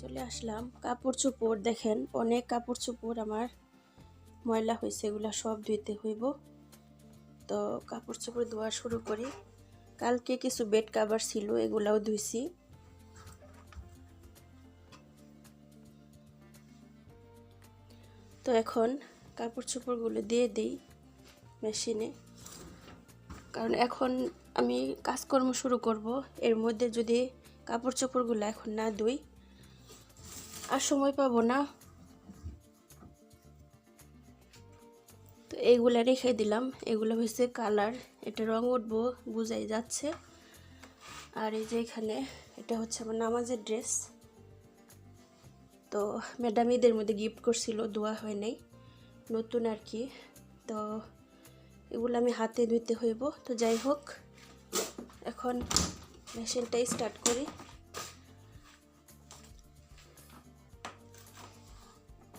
চলে আসলাম কাপড় চোপড় দেখেন অনেক কাপড় চোপড় আমার ময়লা হয়েছে, এগুলা সব ধুইতে হইব। তো কাপড় চোপড় ধোয়া শুরু করি। কালকে কিছু বেড কভার ছিল, এগুলাও ধুইছি। তো এখন কাপড় চোপড়গুলো দিয়ে দিই মেশিনে, কারণ এখন আমি কাজকর্ম শুরু করব। এর মধ্যে যদি কাপড় চোপড়গুলো এখন না ধুই আর সময় পাবো না। তো এইগুলা রেখে দিলাম, এগুলো হয়েছে কালার, এটা রং উঠবো বোঝাই যাচ্ছে। আর এই যে এখানে এটা হচ্ছে আমার নামাজের ড্রেস, তো ম্যাডাম ঈদের মধ্যে গিফট করছিল, ধোয়া হয় নাই, নতুন আর কি। তো এগুলো আমি হাতে ধুইতে হইব। তো যাই হোক, এখন মেশিনটাই স্টার্ট করি।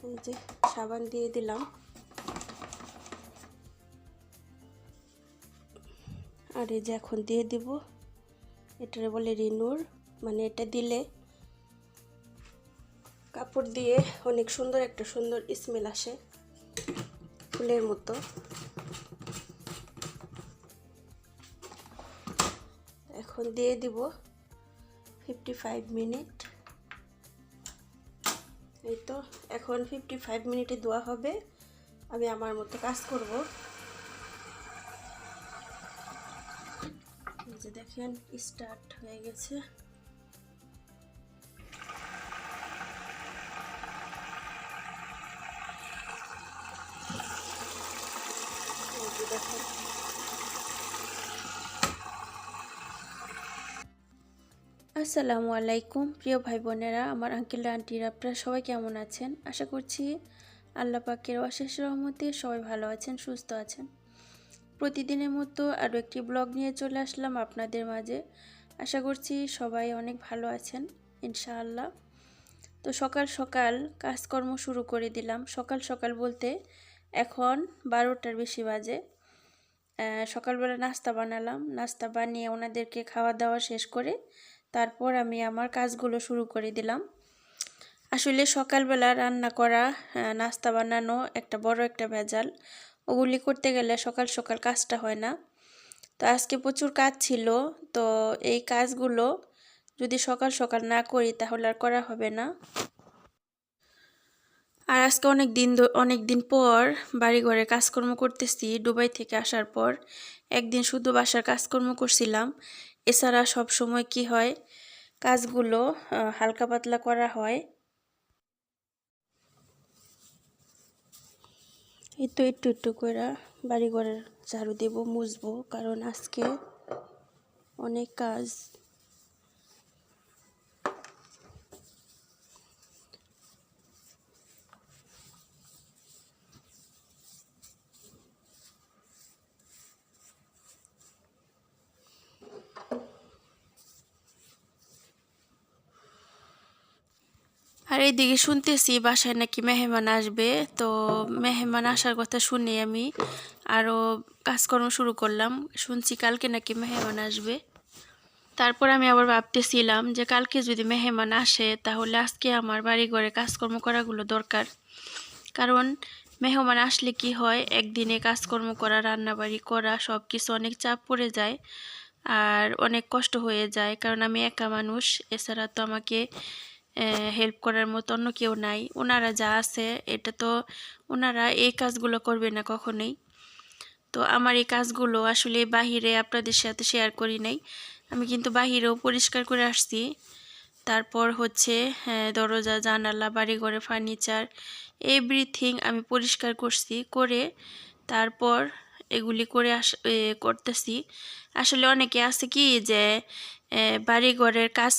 এই যে সাবান দিয়ে দিলাম, আর এই যে এখন দিয়ে দিব, এটারে বলে রিনুর, মানে এটা দিলে কাপড় দিয়ে অনেক সুন্দর একটা সুন্দর স্মেল আসে, ফুলের মতো। এখন দিয়ে দিব 55 মিনিট। এই তো এখন 55 মিনিটে ধোয়া হবে, আমি আমার মতো কাজ করব। এই যে দেখেন স্টার্ট হয়ে গেছে। এই যে দেখেন আসসালামু আলাইকুম প্রিয় ভাই বোনেরা, আমার আঙ্কেল আন্টিরা, আপনারা সবাই কেমন আছেন? আশা করছি আল্লাহ পাকের অশেষ রহমতে সবাই ভালো আছেন, সুস্থ আছেন। প্রতিদিনের মতো আরও একটি ব্লগ নিয়ে চলে আসলাম আপনাদের মাঝে। আশা করছি সবাই অনেক ভালো আছেন ইনশাআল্লাহ। তো সকাল সকাল কাজকর্ম শুরু করে দিলাম। সকাল সকাল বলতে এখন 12টার বেশি বাজে। সকালবেলা নাস্তা বানালাম, নাস্তা বানিয়ে ওনাদেরকে খাওয়া দাওয়া শেষ করে তারপর আমি আমার কাজগুলো শুরু করে দিলাম। আসলে সকালবেলা রান্না করা, নাস্তা বানানো একটা বড় একটা ভেজাল, ওগুলি করতে গেলে সকাল সকাল কাজটা হয় না। তো আজকে প্রচুর কাজ ছিল, তো এই কাজগুলো যদি সকাল সকাল না করি তাহলে আর করা হবে না। আর আজকে অনেক দিন পর বাড়িঘরে কাজকর্ম করতেছি। দুবাই থেকে আসার পর একদিন শুধু বাসার কাজকর্ম করছিলাম, এছাড়া সব সময় কি হয় কাজগুলো হালকা পাতলা করা হয়। এই তো একটু একটু করে বাড়িঘরের ঝাড়ু দেব, মুছবো, কারণ আজকে অনেক কাজ। আর এইদিকে শুনতেছি বাসায় নাকি মেহমান আসবে, তো মেহমান আসার কথা শুনে আমি আরও কাজকর্ম শুরু করলাম। শুনছি কালকে নাকি মেহমান আসবে। তারপর আমি আবার ভাবতেছিলাম যে কালকে যদি মেহমান আসে তাহলে আজকে আমার বাড়ি ঘরে কাজকর্ম করাগুলো দরকার। কারণ মেহমান আসলে কি হয়, একদিনে কাজকর্ম করা, রান্নাবাড়ি করা, সব কিছু অনেক চাপ পড়ে যায় আর অনেক কষ্ট হয়ে যায়। কারণ আমি একা মানুষ, এছাড়া তো আমাকে হেল্প করার মতো অন্য কেউ নাই। ওনারা যা আছে এটা তো ওনারা এই কাজগুলো করবে না কখনোই। তো আমার এই কাজগুলো আসলে বাহিরে আপনাদের সাথে শেয়ার করি নাই। আমি কিন্তু বাহিরেও পরিষ্কার করে আসছি। তারপর হচ্ছে দরজা, জানালা, বাড়িঘরে ফার্নিচার এভরিথিং আমি পরিষ্কার করছি, করে তারপর এগুলি করে করতেছি। আসলে অনেকে আছে কি যে বাড়িঘরের কাজ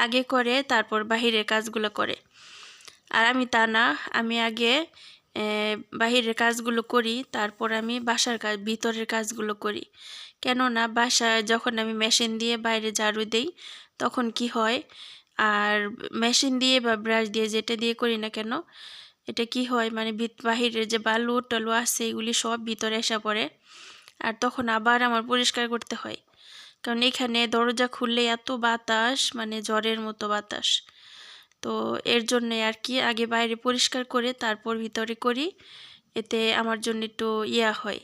আগে করে তারপর বাহিরের কাজগুলো করে, আর আমি তা না। আমি আগে বাহিরের কাজগুলো করি, তারপর আমি বাসার কাজ, ভিতরের কাজগুলো করি। কেননা বাসায় যখন আমি মেশিন দিয়ে বাইরে ঝাড়ু দেই তখন কি হয়, আর মেশিন দিয়ে বা ব্রাশ দিয়ে যেটা দিয়ে করি না কেন, এটা কি হয় মানে বাহিরের যে বালু টালু আছে এগুলি সব ভিতরে এসে পড়ে, আর তখন আবার আমার পরিষ্কার করতে হয়। কারণ এখানে দরজা খুললে এত বাতাস, মানে ঝড়ের মতো বাতাস। তো এর জন্যে আর কি আগে বাইরে পরিষ্কার করে তারপর ভিতরে করি, এতে আমার জন্য একটু হয়।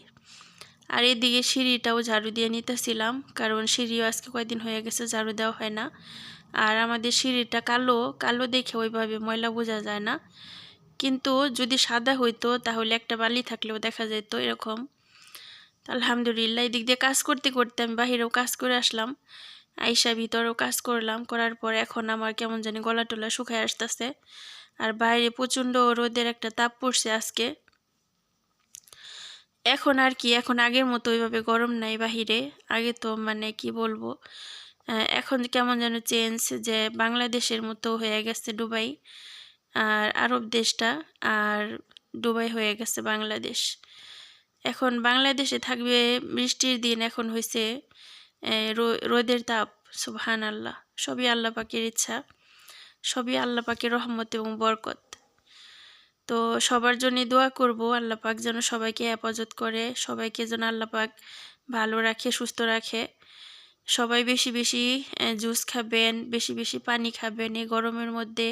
আর এদিকে সিঁড়িটাও ঝাড়ু দিয়ে নিতেছিলাম, কারণ সিঁড়িও আজকে কয়েকদিন হয়ে গেছে ঝাড়ু দেওয়া হয় না। আর আমাদের সিঁড়িটা কালো কালো দেখে ওইভাবে ময়লা বোঝা যায় না, কিন্তু যদি সাদা হইতো তাহলে একটা বালি থাকলেও দেখা যেত এরকম। আলহামদুলিল্লাহ, এদিক দিয়ে কাজ করতে করতে আমি বাহিরেও কাজ করে আসলাম, আইসা ভিতরেও কাজ করলাম, করার পর এখন আমার কেমন জানি গলা টলা শুকায় আসতেছে। আর বাইরে প্রচণ্ড রোদের একটা তাপ পড়ছে আজকে। এখন আর কি, এখন আগের মতো ওইভাবে গরম নাই বাহিরে। আগে তো মানে কি বলবো, এখন কেমন যেন চেঞ্জ, যে বাংলাদেশের মতো হয়ে গেছে দুবাই আর আরব দেশটা, আর দুবাই হয়ে গেছে বাংলাদেশ। এখন বাংলাদেশে থাকবে বৃষ্টির দিন, এখন হয়েছে রোদের তাপ। সুবহান আল্লাহ, সবই আল্লাহ পাকের ইচ্ছা, সবই আল্লাহ পাকের রহমত এবং বরকত। তো সবার জন্য দোয়া করব, আল্লাহ পাক যেন সবাইকে হেফাজত করে, সবাইকে যেন আল্লাহ পাক ভালো রাখে, সুস্থ রাখে। সবাই বেশি বেশি জুস খাবেন, বেশি বেশি পানি খাবেন এই গরমের মধ্যে।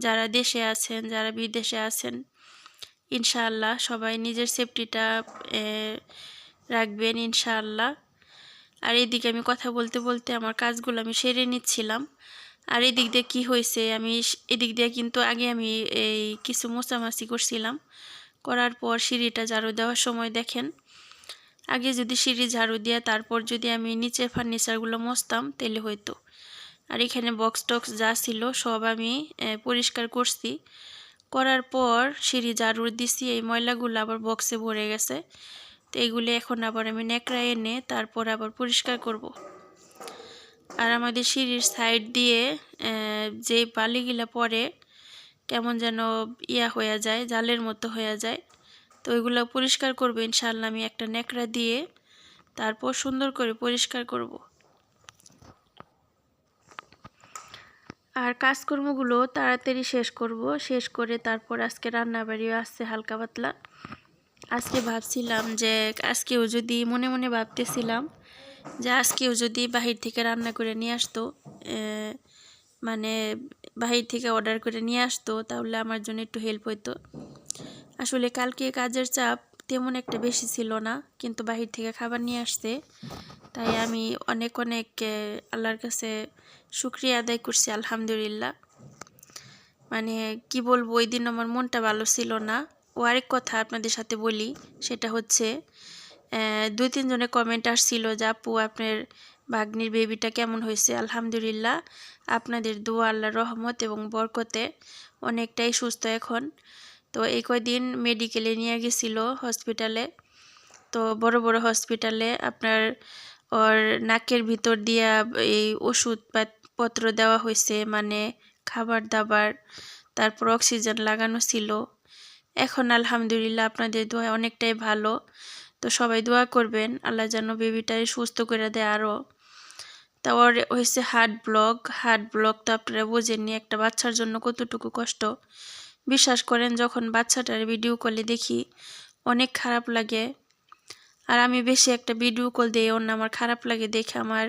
যারা দেশে আছেন, যারা বিদেশে আছেন, ইনশাআল্লাহ সবাই নিজের সেফটিটা রাখবেন ইনশাআল্লাহ। আর এদিকে আমি কথা বলতে বলতে আমার কাজগুলো আমি সেরে নিচ্ছিলাম। আর এদিক দিয়ে কী হয়েছে, আমি এদিক দিয়ে কিন্তু আগে আমি এই কিছু মোছামাছি করছিলাম, করার পর সিঁড়িটা ঝাড়ু দেওয়ার সময় দেখেন, আগে যদি সিঁড়ি ঝাড়ু দিয়ে তারপর যদি আমি নিচের ফার্নিচারগুলো মুছতাম তাহলে হয়তো। আর এখানে বক্স টক্স যা ছিল সব আমি পরিষ্কার করছি, করার পর সিঁড়ি ঝাড়ু দিছি, এই ময়লাগুলো আবার বক্সে ভরে গেছে। তো এইগুলো এখন আবার আমি ন্যাকড়া এনে তারপর আবার পরিষ্কার করব। আর আমাদের সিঁড়ির সাইড দিয়ে যে বালিগুলা পড়ে কেমন যেন হয়ে যায়, জালের মতো হয়ে যায়। তো ওইগুলো পরিষ্কার করবো ইনশাআল্লাহ আমি একটা ন্যাকড়া দিয়ে, তারপর সুন্দর করে পরিষ্কার করব। আর কাজকর্মগুলো তাড়াতাড়ি শেষ করব, শেষ করে তারপর আজকে রান্নাবাড়িও আসছে হালকা পাতলা। আজকে ভাবছিলাম যে আজকেও যদি মনে মনে ভাবতেছিলাম যে আজকেও যদি বাহির থেকে রান্না করে নিয়ে আসতো, মানে বাহির থেকে অর্ডার করে নিয়ে আসতো, তাহলে আমার জন্য একটু হেল্প হইতো। আসলে কালকে কাজের চাপ তেমন একটা বেশি ছিল না, কিন্তু বাহির থেকে খাবার নিয়ে আসছে, তাই আমি অনেক অনেক আল্লাহর কাছে শুকরিয়া আদায় করছি আলহামদুলিল্লাহ। মানে কি বলবো, ওই দিন আমার মনটা ভালো ছিল না। ও আরেক কথা আপনাদের সাথে বলি, সেটা হচ্ছে 2-3 জনের কমেন্ট আসছিল যে আপু আপনার ভাগ্নির বেবিটা কেমন হয়েছে। আলহামদুলিল্লাহ, আপনাদের দোয়া, আল্লাহর রহমত এবং বরকতে অনেকটাই সুস্থ এখন। তো এই কয়দিন মেডিকেলে নিয়ে গেছিল হসপিটালে, তো বড় বড় হসপিটালে আপনার ওর নাকের ভিতর দিয়া এই ওষুধ পত্র দেওয়া হয়েছে, মানে খাবার দাবার, তারপর অক্সিজেন লাগানো ছিল। এখন আলহামদুলিল্লাহ আপনাদের দোয়া অনেকটাই ভালো। তো সবাই দোয়া করবেন আল্লাহ যেন বেবিটাই সুস্থ করে দেয় আরও। তা ওর হয়েছে হার্ট ব্লক তো আপনারা বোঝেননি একটা বাচ্চার জন্য কতটুকু কষ্ট। বিশ্বাস করেন, যখন বাচ্চাটার ভিডিও কলে দেখি অনেক খারাপ লাগে। আর আমি বেশি একটা ভিডিও কল দিই ওর না, আমার খারাপ লাগে দেখে। আমার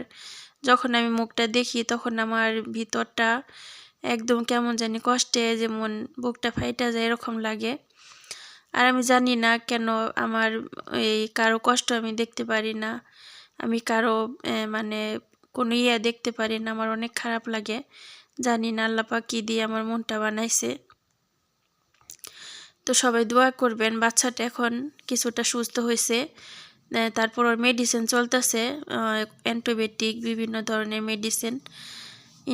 যখন আমি মুখটা দেখি তখন আমার ভিতরটা একদম কেমন জানি কষ্টে, যেমন বুকটা ফাইটা যায় এরকম লাগে। আর আমি জানি না কেন আমার এই কারো কষ্ট আমি দেখতে পারি না, আমি কারো মানে কোনো দেখতে পারি না, আমার অনেক খারাপ লাগে। জানি না আল্লাহ পাক কি দিয়ে আমার মনটা বানাইছে। তো সবাই দোয়া করবেন, বাচ্চাটা এখন কিছুটা সুস্থ হয়েছে। তারপর ওর মেডিসিন চলতেছে, অ্যান্টিবায়োটিক বিভিন্ন ধরনের মেডিসিন।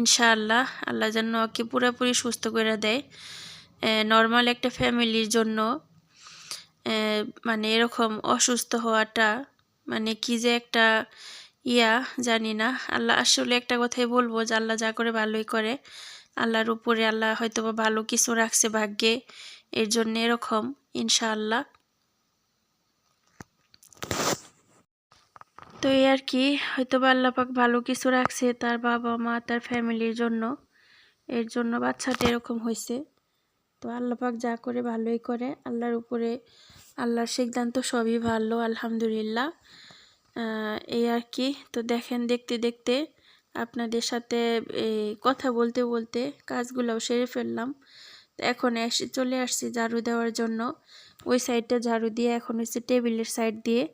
ইনশাআল্লাহ আল্লাহ যেন ওকে পুরোপুরি সুস্থ করে দেয়। নর্মাল একটা ফ্যামিলির জন্য মানে এরকম অসুস্থ হওয়াটা মানে কি যে একটা জানি না। আল্লাহ আসলে একটা কথাই বলবো যে আল্লাহ যা করে ভালোই করে। আল্লাহর উপরে আল্লাহ হয়তো ভালো কিছু রাখছে ভাগ্যে, এর জন্য এরকম ইনশাআল্লাহ। তো এই আর কি, হয়তো আল্লাহ পাক ভালো কিছু রাখছে তার বাবা মা তার ফ্যামিলির জন্য, এর জন্য বাচ্চাটা এরকম হয়েছে। তো আল্লাহ পাক যা করে ভালোই করে, আল্লাহর উপরে আল্লাহর সিদ্ধান্ত সবই ভালো আলহামদুলিল্লাহ। এই আর কি। তো দেখেন দেখতে দেখতে আপনাদের সাথে কথা বলতে বলতে কাজগুলোও সেরে ফেললাম। তো এখন চলে আসছি ঝাড়ু দেওয়ার জন্য। ওই সাইডটা ঝাড়ু দিয়ে এখন হচ্ছে টেবিলের সাইড দিয়ে।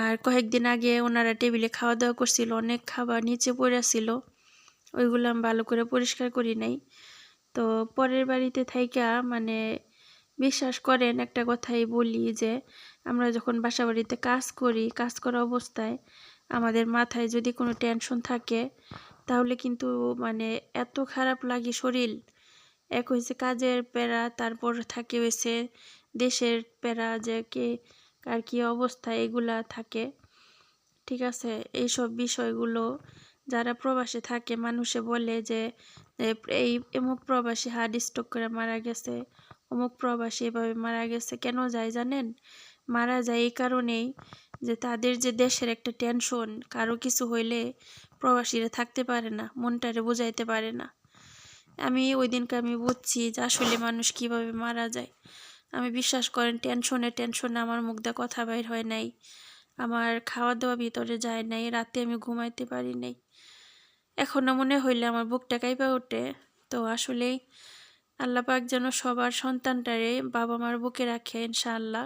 আর কয়েকদিন আগে ওনারা টেবিলে খাওয়া দাওয়া করছিল, অনেক খাবার নিচে পড়েছিল, ওইগুলো আমি ভালো করে পরিষ্কার করি নাই। তো পরের বাড়িতে থাইকা মানে বিশ্বাস করেন একটা কথাই বলি যে আমরা যখন বাসা বাড়িতে কাজ করি, কাজ করা অবস্থায় আমাদের মাথায় যদি কোনো টেনশন থাকে তাহলে কিন্তু মানে এত খারাপ লাগে শরীর। এক হয়েছে কাজের প্যারা, তারপর থাকে হয়েছে দেশের প্যারা, যে কে কার কী অবস্থা এগুলা থাকে। ঠিক আছে, এইসব বিষয়গুলো যারা প্রবাসে থাকে মানুষে বলে যে এই অমুক প্রবাসী হার্ট স্ট্রোক করে মারা গেছে, অমুক প্রবাসী এভাবে মারা গেছে। কেন যায় জানেন? মারা যায় এই কারণেই যে তাদের যে দেশের একটা টেনশন, কারো কিছু হইলে প্রবাসীরা থাকতে পারে না, মনটারে বুঝাইতে পারে না। ওই দিনকে আমি বুঝছি যে আসলে মানুষ কিভাবে মারা যায়। আমি বিশ্বাস করেন টেনশনে আমার মুখ দিয়ে কথা বাইর হয় নাই, আমার খাওয়া দাওয়া ভিতরে যায় নাই, রাতে আমি ঘুমাইতে পারি নাই। এখনও মনে হইলে আমার বুকটা কাঁইপা ওঠে। তো আসলেই আল্লাহ পাক যেন সবার সন্তানটারে বাবা মার বুকে রাখে ইনশাআল্লাহ,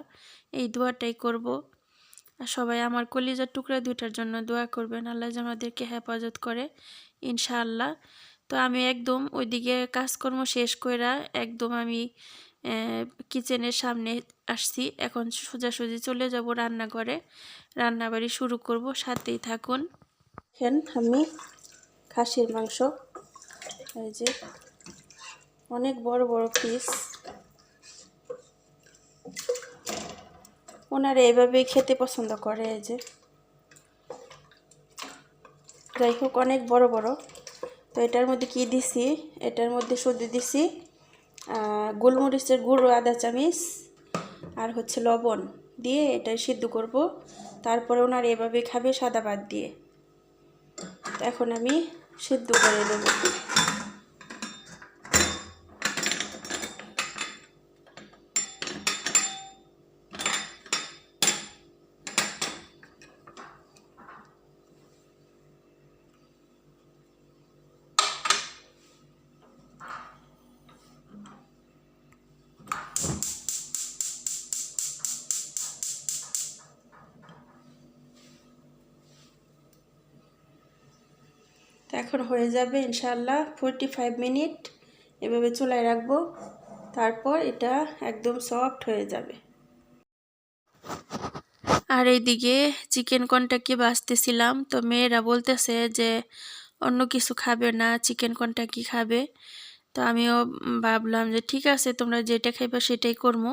এই দোয়াটাই করব। আর সবাই আমার কলিজার টুকরা দুইটার জন্য দোয়া করবেন, আল্লাহ যেন আমাদেরকে হেফাজত করে ইনশাআল্লাহ। তো আমি একদম ওইদিকে কাজকর্ম শেষ কইরা একদম আমি কিচেনের সামনে আসছি। এখন সোজাসুজি চলে যাব রান্নাঘরে, রান্নাবাড়ি শুরু করব, সাথেই থাকুন। দেখেন আমি খাসির মাংস, এই যে অনেক বড় বড় পিস, ওনারা এভাবেই খেতে পছন্দ করে। এই যে যাই হোক অনেক বড় বড়। তো এটার মধ্যে কি দিছি, এটার মধ্যে শুধু দিছি গোলমরিচের গুঁড়ো আধা চামচ আর হচ্ছে লবণ দিয়ে এটা সিদ্ধ করব। তারপরে ওনারা এভাবে খাবে সাদা ভাত দিয়ে। এখন আমি সিদ্ধ করে নেব। এখন হয়ে যাবে ইনশাআল্লাহ 45 মিনিট এভাবে চুলায় রাখবো, তারপর এটা একদম সফট হয়ে যাবে। আর এইদিকে চিকেন কনটাকে বাছতেছিলাম, তো মেয়েরা বলতেছে যে অন্য কিছু খাবে না, চিকেন কনটা কি খাবে। তো আমিও ভাবলাম যে ঠিক আছে, তোমরা যেটা খাইবা সেটাই করবো।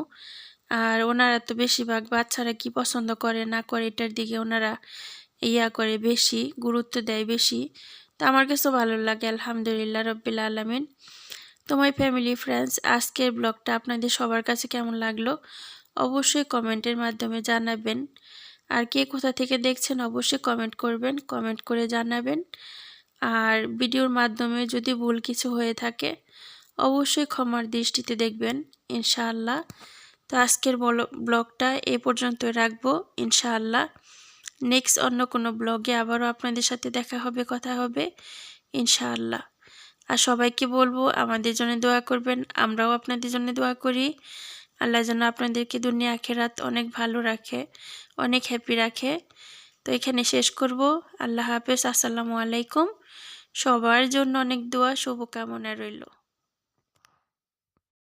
আর ওনারা তো বেশিরভাগ বাচ্চারা কি পছন্দ করে না করে এটার দিকে ওনারা করে, বেশি গুরুত্ব দেয় বেশি। তো আমার কাছেও ভালো লাগে, আলহামদুলিল্লাহ রব্বিল আলামিন। তো মাই ফ্যামিলি ফ্রেন্ডস, আজকের ব্লগটা আপনাদের সবার কাছে কেমন লাগলো অবশ্যই কমেন্টের মাধ্যমে জানাবেন। আর কে কোথা থেকে দেখছেন অবশ্যই কমেন্ট করবেন, কমেন্ট করে জানাবেন। আর ভিডিওর মাধ্যমে যদি ভুল কিছু হয়ে থাকে অবশ্যই ক্ষমার দৃষ্টিতে দেখবেন ইনশাআল্লাহ। তো আজকের ব্লগটা এ পর্যন্ত রাখবো ইনশাআল্লাহ। নেক্সট অন্য কোনো ব্লগে আবারও আপনাদের সাথে দেখা হবে, কথা হবে ইনশাআল্লাহ। আর সবাইকে বলবো আমাদের জন্য দোয়া করবেন, আমরাও আপনাদের জন্য দোয়া করি। আল্লাহ যেন আপনাদেরকে দুনিয়া আখিরাত অনেক ভালো রাখে, অনেক হ্যাপি রাখে। তো এখানে শেষ করব। আল্লাহ হাফেজ, আসসালামু আলাইকুম। সবার জন্য অনেক দোয়া শুভকামনা রইল।